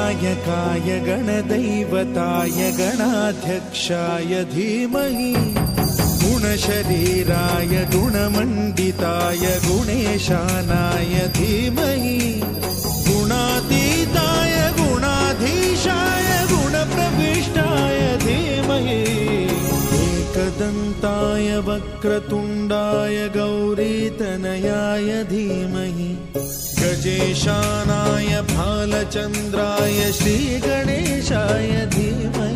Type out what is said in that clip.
गणनायकाय गणदैवताय गणाध्यक्षाय धीमहि गुणशरीराय गुणमण्डिताय गुणेशानाय धीमहि गुणातीताय गुणाधीशाय गुणप्रविष्टाय धीमहि एकदन्ताय वक्रतुण्डाय गौरीतनयाय धीमहि गजेशानाय भालचन्द्राय श्रीगणेशाय धीमहि